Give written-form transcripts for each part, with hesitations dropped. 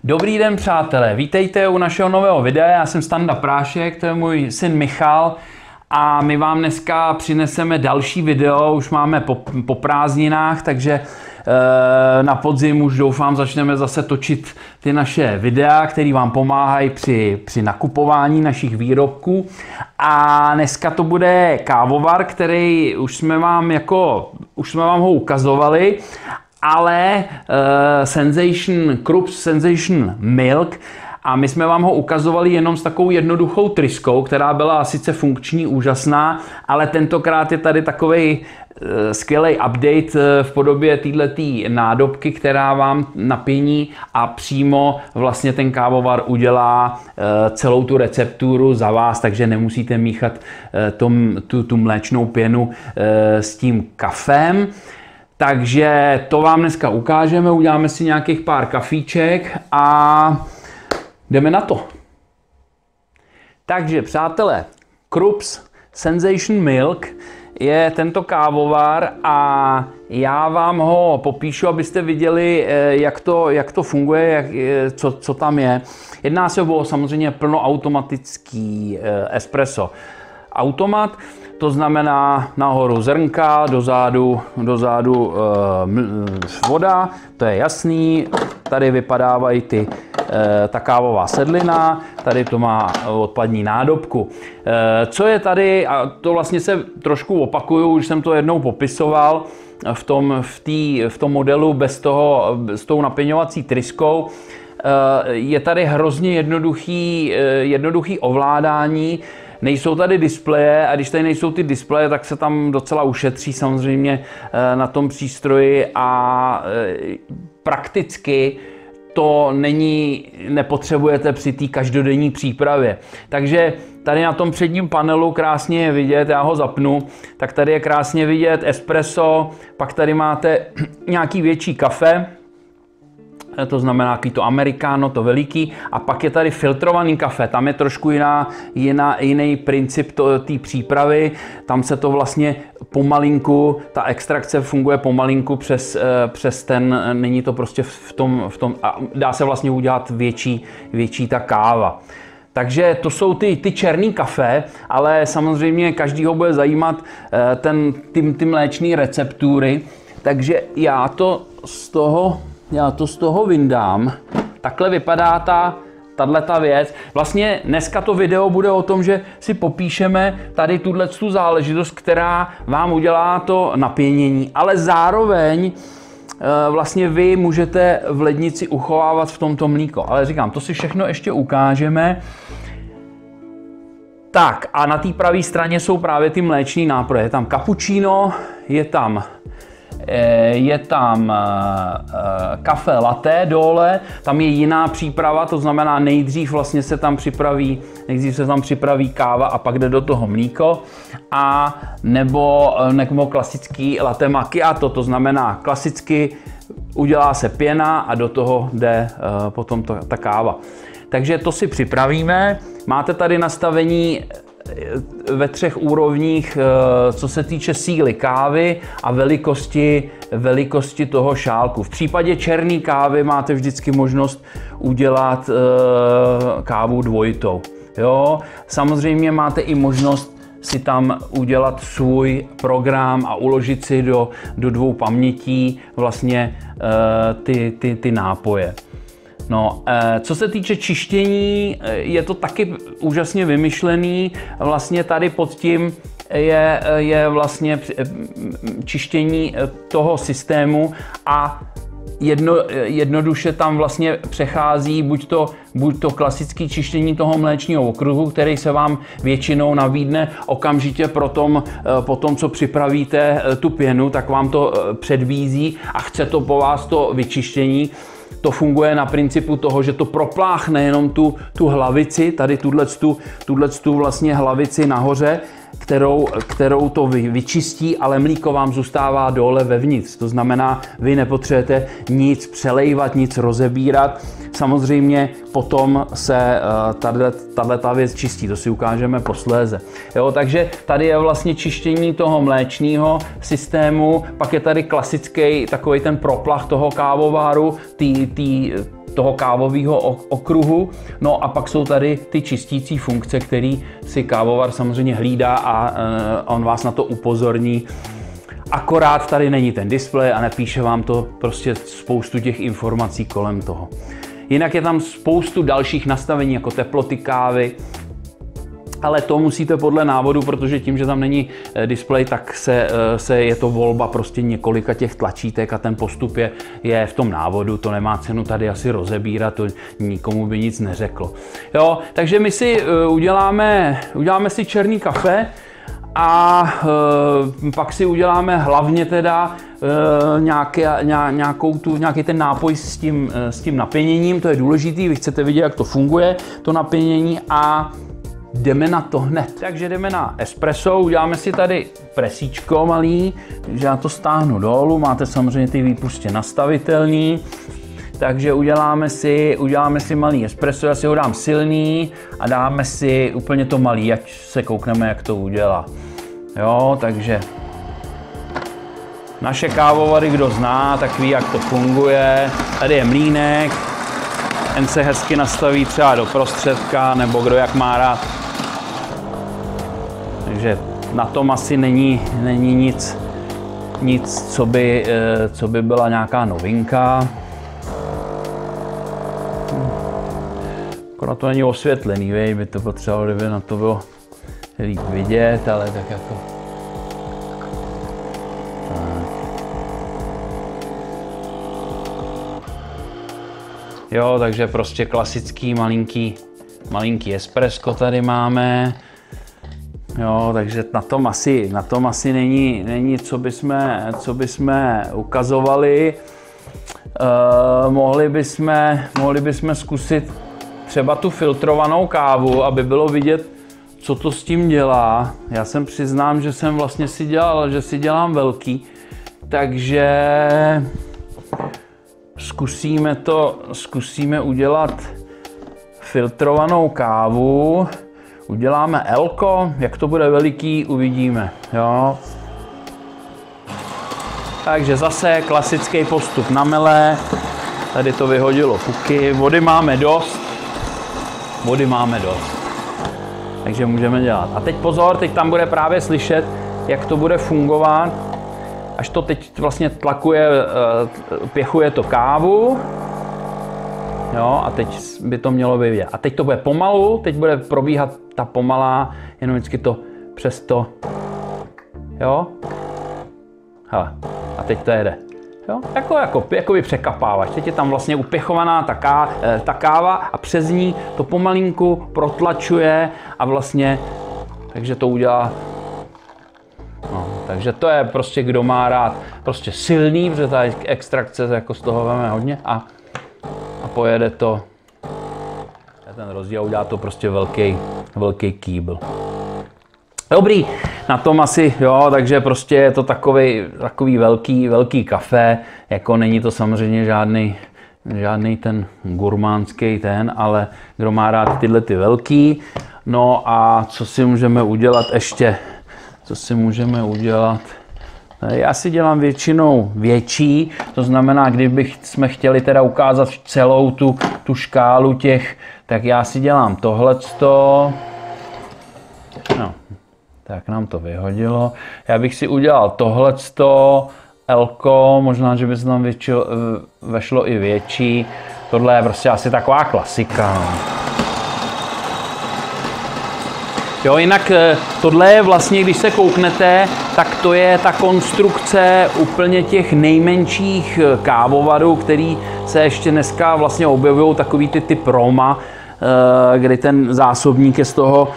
Dobrý den, přátelé, vítejte u našeho nového videa. Já jsem Standa Prášek, to je můj syn Michal a my vám dneska přineseme další video. Už máme po prázdninách, takže na podzim už doufám začneme zase točit ty naše videa, které vám pomáhají při nakupování našich výrobků. A dneska to bude kávovar, který už jsme vám ho ukazovali, ale Krups Sensation Milk, a my jsme vám ho ukazovali jenom s takovou jednoduchou tryskou, která byla sice funkční, úžasná, ale tentokrát je tady takovej skvělý update v podobě této nádobky, která vám napění a přímo vlastně ten kávovar udělá celou tu recepturu za vás, takže nemusíte míchat tu mléčnou pěnu s tím kafem. Takže to vám dneska ukážeme, uděláme si nějakých pár kafíček a jdeme na to. Takže přátelé, Krups Sensation Milk je tento kávovar a já vám ho popíšu, abyste viděli, jak to funguje, co tam je. Jedná se o samozřejmě plnoautomatický espresso automat. To znamená nahoru zrnka, dozadu voda, to je jasný. Tady vypadávají ta kávová sedlina, tady to má odpadní nádobku. Co je tady, a to vlastně se trošku opakuju, už jsem to jednou popisoval, v tom modelu s tou napěňovací tryskou, je tady hrozně jednoduchý ovládání. Nejsou tady displeje a když tady nejsou ty displeje, tak se tam docela ušetří samozřejmě na tom přístroji a prakticky to nepotřebujete při té každodenní přípravě. Takže tady na tom předním panelu krásně je vidět, já ho zapnu, tak tady je krásně vidět espresso, pak tady máte nějaký větší kafe, to znamená takový to americano, to veliký, a pak je tady filtrovaný kafe, tam je trošku jiný princip té přípravy, tam se to vlastně pomalinku, ta extrakce funguje pomalinku přes není to prostě v tom a dá se vlastně udělat větší ta káva. Takže to jsou ty černý kafe, ale samozřejmě každýho bude zajímat ty mléčné receptury, takže já to z toho vyndám. Takhle vypadá tato věc. Vlastně dneska to video bude o tom, že si popíšeme tady tu záležitost, která vám udělá to napěnění, ale zároveň vlastně vy můžete v lednici uchovávat v tomto mlíko. Ale říkám, to si všechno ještě ukážeme. Tak a na té pravé straně jsou právě ty mléčné nápoje. Je tam cappuccino, je tam kafe latte dole, tam je jiná příprava, to znamená nejdřív se tam připraví káva a pak jde do toho mlíko, a nebo klasický latte macchiato, to znamená klasicky udělá se pěna a do toho jde potom ta káva. Takže to si připravíme. Máte tady nastavení ve 3 úrovních, co se týče síly kávy a velikosti toho šálku. V případě černé kávy máte vždycky možnost udělat kávu dvojitou. Jo? Samozřejmě máte i možnost si tam udělat svůj program a uložit si do 2 pamětí vlastně ty nápoje. No, co se týče čištění, je to taky úžasně vymyšlený. Vlastně tady pod tím je vlastně čištění toho systému a jednoduše tam vlastně přechází buď to klasické čištění toho mléčního okruhu, který se vám většinou nabídne okamžitě po tom, co připravíte tu pěnu, tak vám to předvízí a chce to po vás to vyčištění. To funguje na principu toho, že to propláchne jenom tu hlavici, tady tuhletu vlastně hlavici nahoře, kterou to vyčistí, ale mlíko vám zůstává dole vevnitř. To znamená, vy nepotřebujete nic přelejvat, nic rozebírat. Samozřejmě potom se tato věc čistí, to si ukážeme posléze. Jo, takže tady je vlastně čištění toho mléčného systému, pak je tady klasický takový ten proplach toho kávovaru, toho kávového okruhu. No a pak jsou tady ty čistící funkce, který si kávovar samozřejmě hlídá a on vás na to upozorní. Akorát tady není ten displej a nepíše vám to prostě spoustu těch informací kolem toho. Jinak je tam spoustu dalších nastavení, jako teploty kávy, ale to musíte podle návodu, protože tím, že tam není displej, tak je to volba prostě několika těch tlačítek a ten postup je v tom návodu, to nemá cenu tady asi rozebírat, to nikomu by nic neřeklo. Jo, takže my si uděláme si černý kafe a pak si uděláme hlavně teda nějaký ten nápoj s tím napěněním, to je důležitý, vy chcete vidět, jak to funguje, to napěnění, a jdeme na to hned. Takže jdeme na espresso, uděláme si tady presíčko malý, takže já to stáhnu dolů, máte samozřejmě ty výpustě nastavitelný, takže uděláme si malý espresso, já si ho dám silný a dáme si úplně to malý, ať se koukneme, jak to udělá. Jo, takže naše kávovary, kdo zná, tak ví, jak to funguje. Tady je mlýnek, ten se hezky nastaví třeba do prostředka, nebo kdo jak má rád. Takže na tom asi není nic, co by byla nějaká novinka. Akorát to není osvětlený, by to potřebovalo, kdyby na to bylo líp vidět, ale tak jako... Jo, takže prostě klasický malinký espresso tady máme. Jo, takže na tom asi není co bychom ukazovali. Mohli bychom zkusit třeba tu filtrovanou kávu, aby bylo vidět, co to s tím dělá. Já jsem přiznám, že jsem vlastně že si dělám velký, takže zkusíme udělat filtrovanou kávu. Uděláme L-ko, jak to bude veliký, uvidíme. Jo. Takže zase klasický postup na mele. Tady to vyhodilo puky. Vody máme dost. Takže můžeme dělat. A teď pozor, teď tam bude právě slyšet, jak to bude fungovat. Až to teď vlastně pěchuje to kávu. Jo, a teď by to mělo být. A teď to bude pomalu, teď bude probíhat ta pomalá, jenom vždycky to přes to. Jo? Hele, a teď to jede. Jo? Jako by překapávač. Teď je tam vlastně upěchovaná ta káva a přes ní to pomalinku protlačuje a vlastně, takže to udělá. No, takže to je prostě, kdo má rád prostě silný, protože ta extrakce jako z toho veme hodně a pojede to. Ten rozdíl udělá to prostě velký kýbl. Dobrý, na tom asi, jo, takže prostě je to takový velký kafe, jako není to samozřejmě žádný ten gurmánský ale kdo má rád tyhle ty velký. No a co si můžeme udělat ještě? Já si dělám většinou větší, to znamená, kdybychom chtěli teda ukázat celou tu škálu těch, tak já si dělám tohleto. No, tak nám to vyhodilo. Já bych si udělal tohleto, L-ko, možná, že by se tam vešlo i větší. Tohle je prostě asi taková klasika. Jo, jinak tohle je vlastně, když se kouknete, tak to je ta konstrukce úplně těch nejmenších kávovarů, který se ještě dneska vlastně objevují, takový ty typ Roma, kdy ten zásobník je z toho.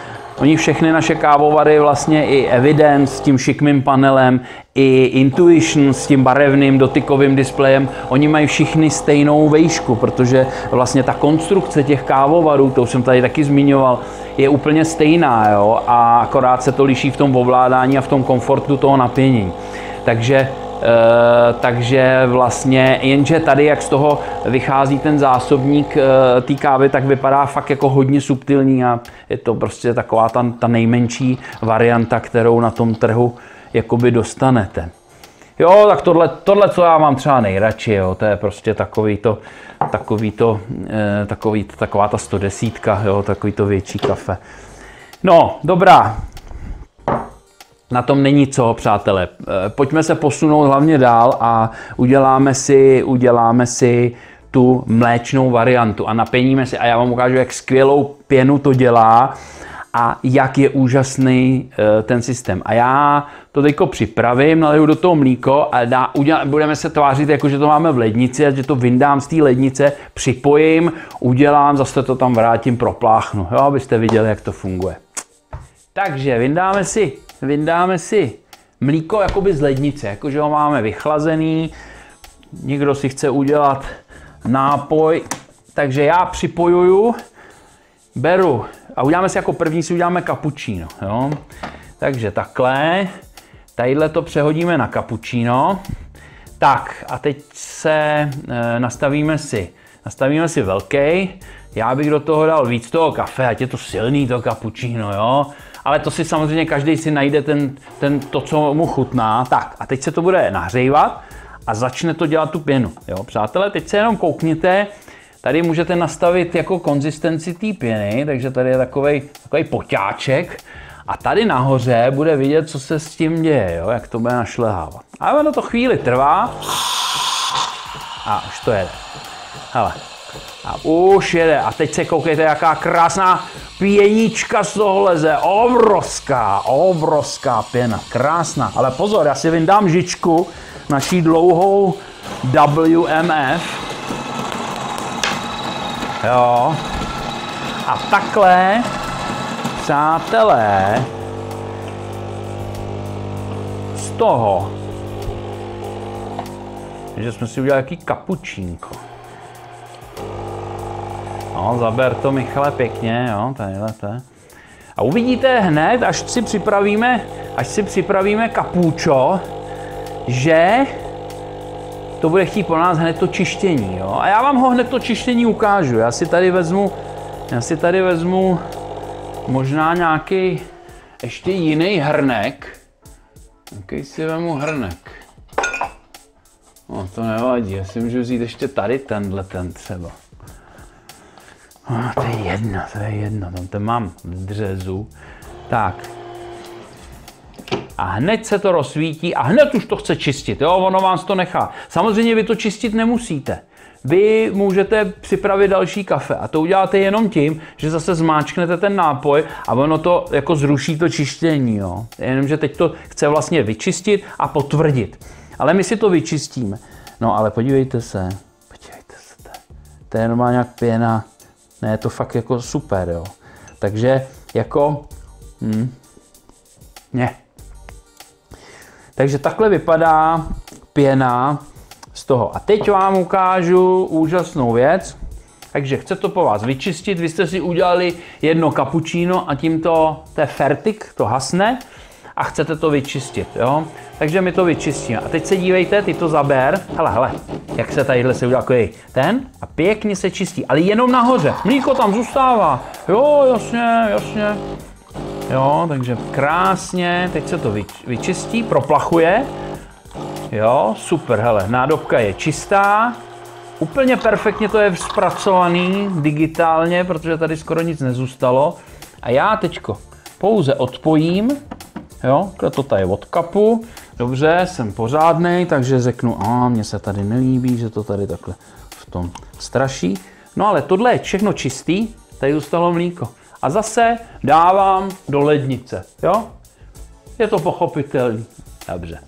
Oni všechny naše kávovary, vlastně i Evidence s tím šikmým panelem, i Intuition s tím barevným dotykovým displejem, oni mají všichni stejnou vejšku, protože vlastně ta konstrukce těch kávovarů, to už jsem tady taky zmiňoval, je úplně stejná, jo? A akorát se to liší v tom ovládání a v tom komfortu toho napěnění. Takže vlastně, jenže tady, jak z toho vychází ten zásobník té kávy, tak vypadá fakt jako hodně subtilní a je to prostě taková ta nejmenší varianta, kterou na tom trhu jakoby dostanete. Jo, tak tohle, co já mám třeba nejradši, jo, to je prostě taková ta 110, jo, takový to větší kafe. No, dobrá. Na tom není co, přátelé. Pojďme se posunout hlavně dál a uděláme si tu mléčnou variantu a napěníme si a já vám ukážu, jak skvělou pěnu to dělá a jak je úžasný ten systém. A já to teďko připravím, naliju do toho mlíko a budeme se tvářit, jako že to máme v lednici a že to vyndám z té lednice, připojím, udělám, zase to tam vrátím, propláchnu, jo, abyste viděli, jak to funguje. Takže vyndáme si mlíko jakoby z lednice, jakože ho máme vychlazený, někdo si chce udělat nápoj, takže já připojuju, beru a uděláme si jako první si uděláme cappuccino, jo. Takže takhle, tadyhle to přehodíme na cappuccino. Tak a teď se nastavíme si velký. Já bych do toho dal víc toho kafe, ať je to silný to cappuccino, jo. Ale to si samozřejmě každý si najde to, co mu chutná. Tak a teď se to bude nahřívat a začne to dělat tu pěnu, jo. Přátelé, teď se jenom koukněte. Tady můžete nastavit jako konzistenci té pěny, takže tady je takový poťáček. A tady nahoře bude vidět, co se s tím děje, jo, jak to bude našlehávat. A ono to chvíli trvá. A už to jede. Hele. A už jede. A teď se koukejte, jaká krásná pěnička z toho leze. Obrovská pěna. Krásná. Ale pozor, já si vyndám žičku naší dlouhou WMF. Jo. A takhle, přátelé, z toho, že jsme si udělali jaký kapučínko. No, zaber to, Michale, pěkně, jo, tadyhle to je. A uvidíte hned, až si připravíme kapučo, že to bude chtít po nás hned to čištění, jo. A já vám ho hned to čištění ukážu. Já si tady vezmu možná nějaký ještě jiný hrnek. Jaký si vemu hrnek? No, to nevadí, já si můžu vzít ještě tady ten třeba. To je jedno, tam ten mám v dřezu. Tak. A hned se to rozsvítí a hned už to chce čistit, jo, ono vás to nechá. Samozřejmě vy to čistit nemusíte. Vy můžete připravit další kafe a to uděláte jenom tím, že zase zmáčknete ten nápoj a ono to jako zruší to čištění, jo. Jenomže teď to chce vlastně vyčistit a potvrdit. Ale my si to vyčistíme. No ale podívejte se, to je normálně jak pěna. Ne, je to fakt jako super, jo. Takže jako, Takže takhle vypadá pěna z toho. A teď vám ukážu úžasnou věc. Takže chce to po vás vyčistit. Vy jste si udělali jedno cappuccino a tím to je fertik, to hasne a chcete to vyčistit, jo. Takže my to vyčistíme. A teď se dívejte, ty to zaber. Hele, jak se tadyhle se udělá takový ten a pěkně se čistí, ale jenom nahoře. Mlíko tam zůstává. Jo, jasně. Jo, takže krásně, teď se to vyčistí, proplachuje. Jo, super, hele, nádobka je čistá. Úplně perfektně to je zpracovaný digitálně, protože tady skoro nic nezůstalo. A já teďko pouze odpojím, jo, to tady od kapu. Dobře, jsem pořádnej, takže řeknu, mně se tady nelíbí, že to tady takhle v tom straší. No ale tohle je všechno čistý, tady zůstalo mlíko. A zase dávám do lednice, jo? Je to pochopitelný. Dobře.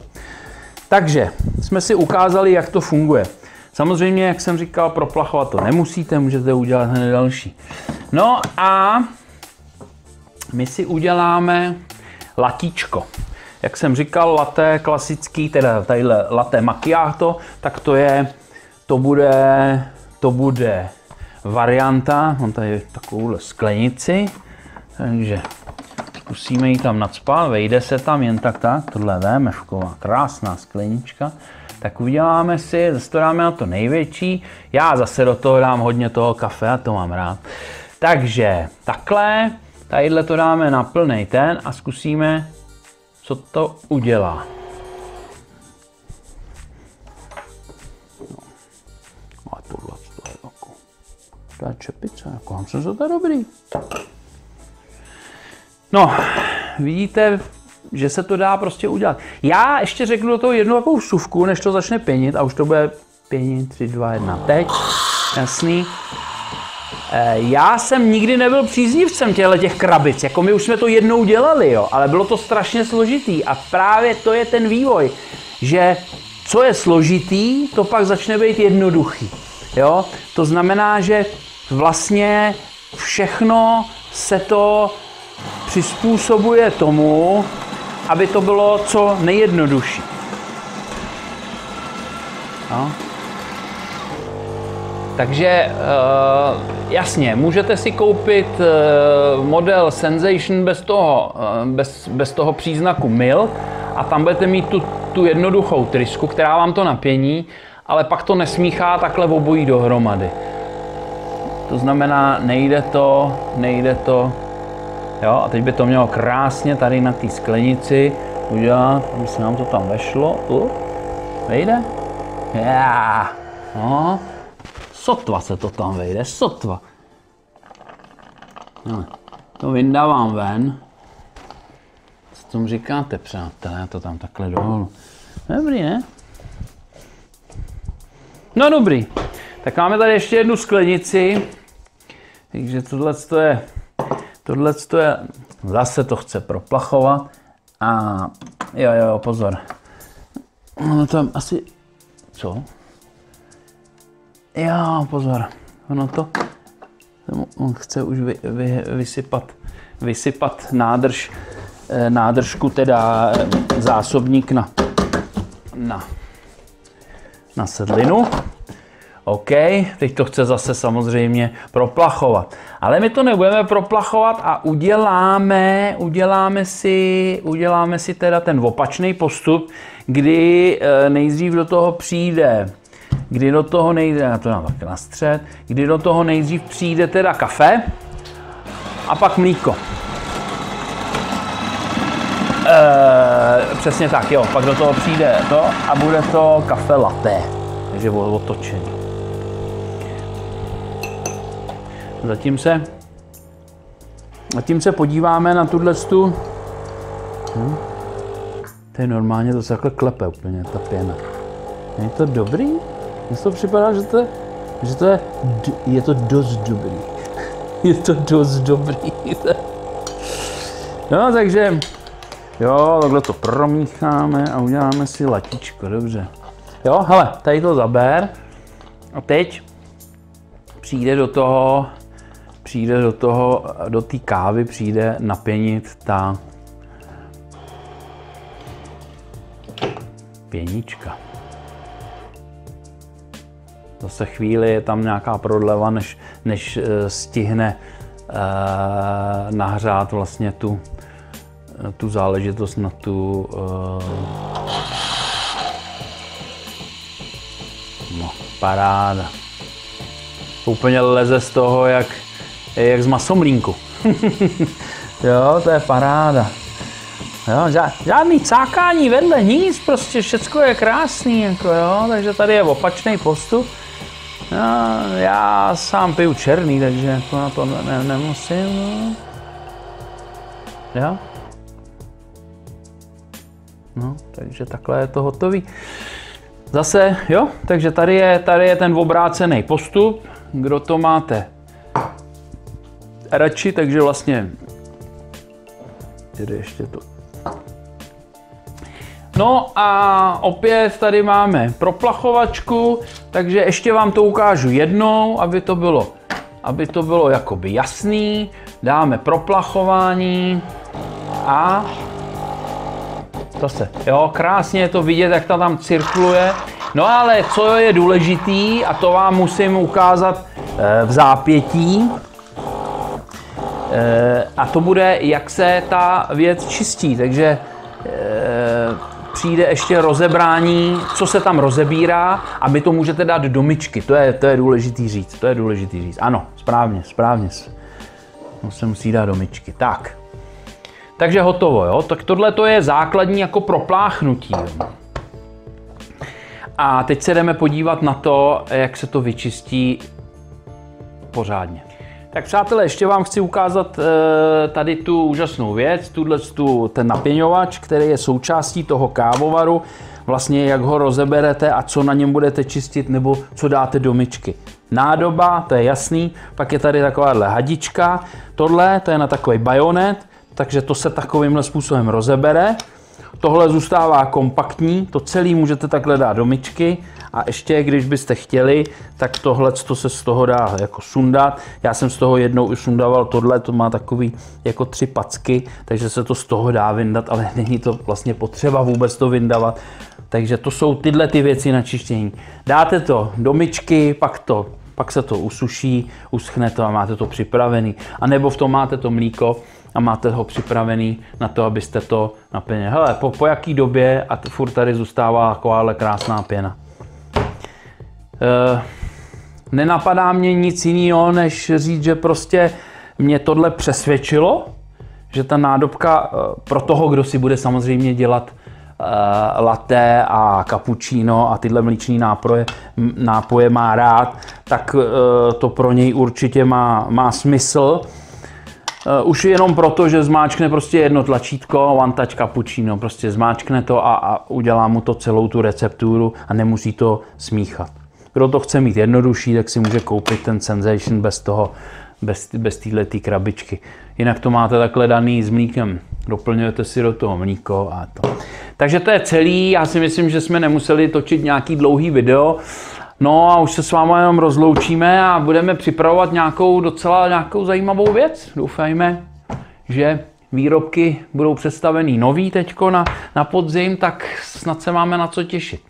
Takže jsme si ukázali, jak to funguje. Samozřejmě, jak jsem říkal, proplachovat to nemusíte, můžete udělat hned další. No a my si uděláme latíčko. Jak jsem říkal, latte klasický, teda tadyhle latte macchiato, tak to bude varianta, mám tady takovouhle sklenici, takže zkusíme ji tam nacpat, vejde se tam jen tak, tohle VMFková, krásná sklenička, tak uděláme si, zase to dáme na to největší, já zase do toho dám hodně toho kafe a to mám rád. Takže takhle, tadyhle to dáme na plnej ten a zkusíme, co to udělá. To je čepice, jako mám se to dobrý. No, vidíte, že se to dá prostě udělat. Já ještě řeknu do toho jednu takovou vsuvku, než to začne pěnit a už to bude pěnit 3, 2, 1. Teď, jasný. Já jsem nikdy nebyl příznivcem těch krabic, jako my už jsme to jednou dělali, jo, ale bylo to strašně složitý a právě to je ten vývoj, že co je složitý, to pak začne být jednoduchý, jo. To znamená, že vlastně všechno se to přizpůsobuje tomu, aby to bylo co nejjednodušší. No. Takže jasně, můžete si koupit model Sensation bez toho příznaku Milk a tam budete mít tu jednoduchou trysku, která vám to napění, ale pak to nesmíchá takhle obojí dohromady. To znamená, nejde to. Jo, a teď by to mělo krásně tady na té sklenici udělat, aby se nám to tam vešlo. Vejde? Yeah. No. Sotva se to tam vejde, sotva. No, to vyndávám ven. Co tomu říkáte, přátelé? Já to tam takhle dolů. Dobrý, ne? No dobrý. Tak máme tady ještě jednu sklenici. Takže tohle je, zase to chce proplachovat. A jo, pozor. No to asi, co? Jo, pozor. On chce už vysypat nádržku, teda zásobník na sedlinu. OK, teď to chce zase samozřejmě proplachovat. Ale my to nebudeme proplachovat a uděláme si teda ten opačný postup, kdy nejdřív do toho přijde, já to dám taky na střed, kdy do toho nejdřív přijde teda kafe a pak mlíko. Přesně tak, jo, pak do toho přijde to a bude to kafe latte, takže otočený. Zatím se podíváme na tuto. To je normálně, to se takhle klepe úplně, ta pěna. Je to dobrý? Mně to připadá, že je to dost dobrý. Je to dost dobrý. No, takže, jo, takhle to promícháme a uděláme si latičko, dobře. Jo, hele, tady to zaber. A teď do té kávy přijde napěnit ta pěnička. Zase chvíli je tam nějaká prodleva, než stihne nahřát vlastně tu záležitost na tu no, paráda. Úplně leze z toho, jak z masomlínku. Jo, to je paráda. Jo, žádný cákání vedle, nic, prostě všecko je krásný, jako jo, takže tady je opačný postup. No, já sám piju černý, takže jako na to nemusím. No. Jo? No, takže takhle je to hotový. Zase, jo, takže tady je ten obrácený postup. Kdo to máte radši, takže vlastně ještě to. No a opět tady máme proplachovačku, takže ještě vám to ukážu jednou, aby to bylo jakoby jasný. Dáme proplachování a zase, jo, krásně je to vidět, jak ta tam cirkuluje. No ale co je důležitý, a to vám musím ukázat v zápětí, a to bude, jak se ta věc čistí, takže přijde ještě rozebrání, co se tam rozebírá, a vy to můžete dát do myčky, to je důležitý říct, ano, správně, to se musí dát do myčky, tak. Takže hotovo, jo, tak tohle to je základní jako propláchnutí, jo. A teď se jdeme podívat na to, jak se to vyčistí pořádně. Tak přátelé, ještě vám chci ukázat tady tu úžasnou věc, ten napěňovač, který je součástí toho kávovaru, vlastně jak ho rozeberete a co na něm budete čistit nebo co dáte do myčky. Nádoba, to je jasný, pak je tady takováhle hadička, tohle, to je na takový bajonet, takže to se takovýmhle způsobem rozebere. Tohle zůstává kompaktní, to celé můžete takhle dát do myčky a ještě, když byste chtěli, tak tohle to se z toho dá jako sundat. Já jsem z toho jednou i sundával tohle, to má takový jako 3 packy, takže se to z toho dá vyndat, ale není to vlastně potřeba vůbec to vyndavat. Takže to jsou tyhle ty věci na čištění. Dáte to do myčky, pak se to usuší, uschne to a máte to připravený. A nebo v tom máte to mlíko a máte ho připravený na to, abyste to napěnili. Hele, po jaký době a furt tady zůstává takováhle krásná pěna. Nenapadá mě nic jiného, než říct, že prostě mě tohle přesvědčilo, že ta nádobka pro toho, kdo si bude samozřejmě dělat latte a cappuccino a tyhle mléčné nápoje má rád, tak to pro něj určitě má smysl. Už jenom proto, že zmáčkne prostě jedno tlačítko, one touch cappuccino, prostě zmáčkne to a udělá mu to celou tu recepturu a nemusí to smíchat. Kdo to chce mít jednodušší, tak si může koupit ten Sensation bez téhletý krabičky. Jinak to máte takhle daný s mlíkem. Doplňujete si do toho mlíko a to. Takže to je celý. Já si myslím, že jsme nemuseli točit nějaký dlouhý video. No a už se s váma jenom rozloučíme a budeme připravovat nějakou zajímavou věc. Doufejme, že výrobky budou představený nový teďko na podzim, tak snad se máme na co těšit.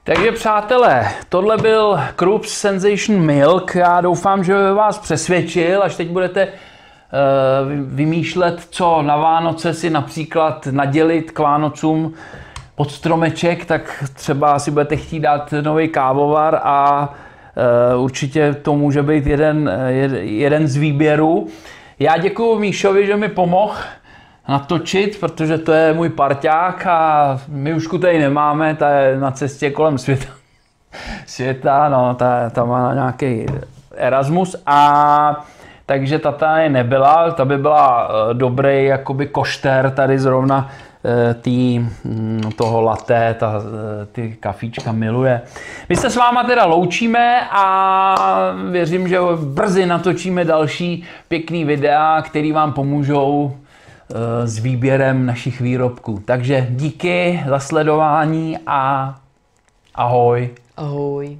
Takže přátelé, tohle byl Krups Sensation Milk. Já doufám, že vás přesvědčil, až teď budete vymýšlet, co na Vánoce si například nadělit k Vánocům pod stromeček, tak třeba si budete chtít dát nový kávovar a určitě to může být jeden z výběrů. Já děkuji Míšovi, že mi pomohl natočit, protože to je můj parťák a my už tady nemáme, ta je na cestě kolem světa, no, ta má nějaký Erasmus a takže ta je nebyla, ta by byla dobrý jakoby košter tady zrovna toho latte, ty kafíčka miluje. My se s váma teda loučíme a věřím, že brzy natočíme další pěkný videa, který vám pomůžou s výběrem našich výrobků. Takže díky za sledování a ahoj. Ahoj.